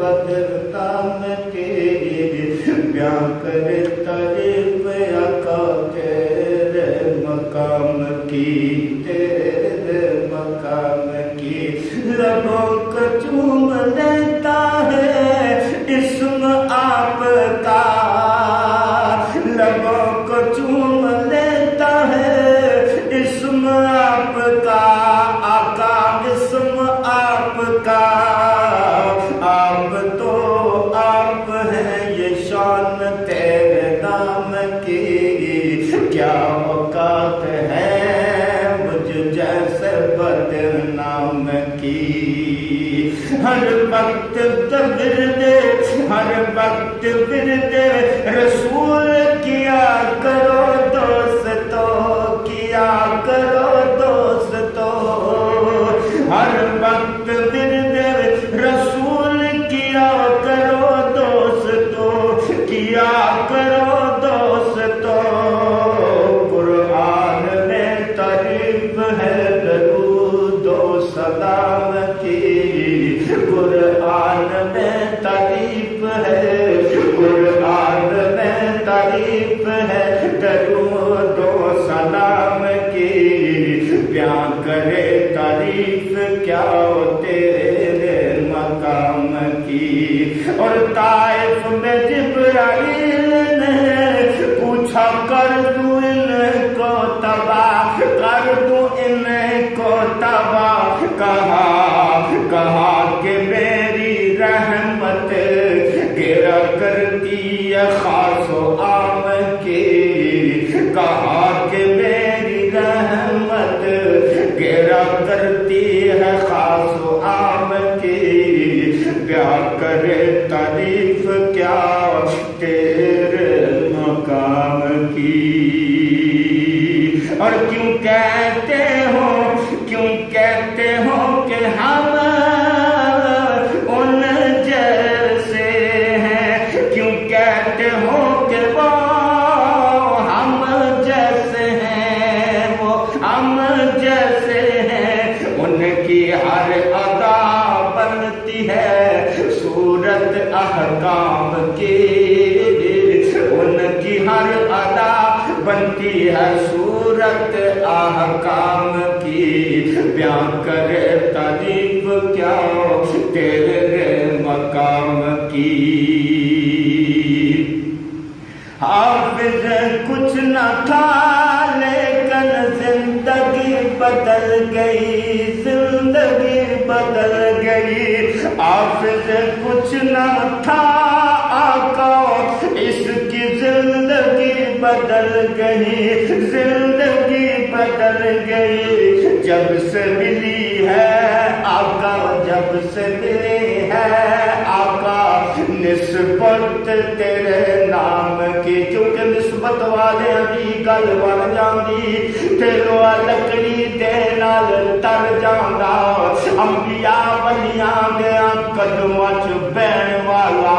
قدر نام کی بیان کرے تعریف آقا تیرے مقام کی تیرے مقام کی لبوں کو چوم لیتا ہے اسم آپ کا لبوں کو چوم لیتا ہے اسم آپ کا آقا اسم آپ کا آپ تو آپ ہیں یہ شان تیرے نام کی کیا اوقات ہے مجھ جیسے بدنام کی ہر وقت ورد رسول کیا کرو دوستو کیا کرو دوستو ہر وقت ورد رسول کیا کرو دوستو کیا کرو دوستو قرآن میں تعریف ہے درود و سلام کی قرآن میں تعریف ہے قرآن میں تعریف ہے درود و سلام کی بیان کرے تعریف کیا تیرے مقام کی اور طائف میں جبرائیل نے پوچھا کر دوں ان کو تباہ کر دوں ان کو تباہ کہا کہ میری رحمت گرا کرتی ہے خاص و عام کی کہا کہ میری رحمت گرا کرتی ہے خاص و عام کی بیان کرے تعریف کیا تیرے مقام کی اور کیوں کہتے ہو کہ ہم ان جیسے ہیں کیوں کہتے ہو کہ وہ ہم جیسے ہیں وہ ہم جیسے ہیں ان کی ہر ادا بنتی ہے صورت احکام کی ان کی ہر ادا بنتی ہے صورت احکام کی بیان کرے تعریف کیا تیرے مقام کی حافظ کچھ نہ تھا لیکن زندگی بدل گئی زندگی بدل گئی حافظ کچھ نہ تھا آقا اس کی زندگی بدل گئی زندگی بدل گئی جب سے ملی ہے آقا جب سے ملی ہے آقا نسبت تیرے نام کی کیونکہ نسبت والے ابھی گل بن جاندی تیرو لکڑی دے نال تر جاندا انبیاء ولیاں دے قدماں چ بہن والا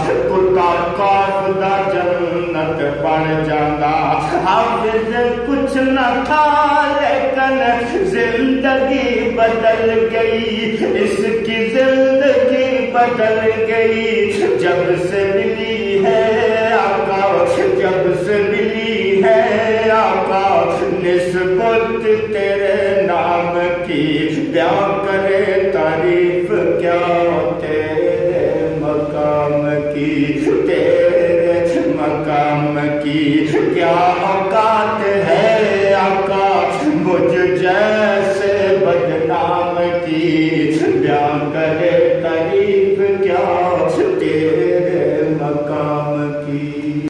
کتا کاف دا جنت بن جاندا حافظ کچھ نہ تھا لیکن زندگی بدل گئی اس کی زندگی بدل گئی جب سے ملی ہے آقا جب سے ملی ہے آقا نسبت تیرے نام کی بیان کرے تعریف کیا تیرے مقام کی تیرے مقام کی کیا اوقات ہے آقا مجھ جیسے بدنام کی بیان کرے تعریف کیا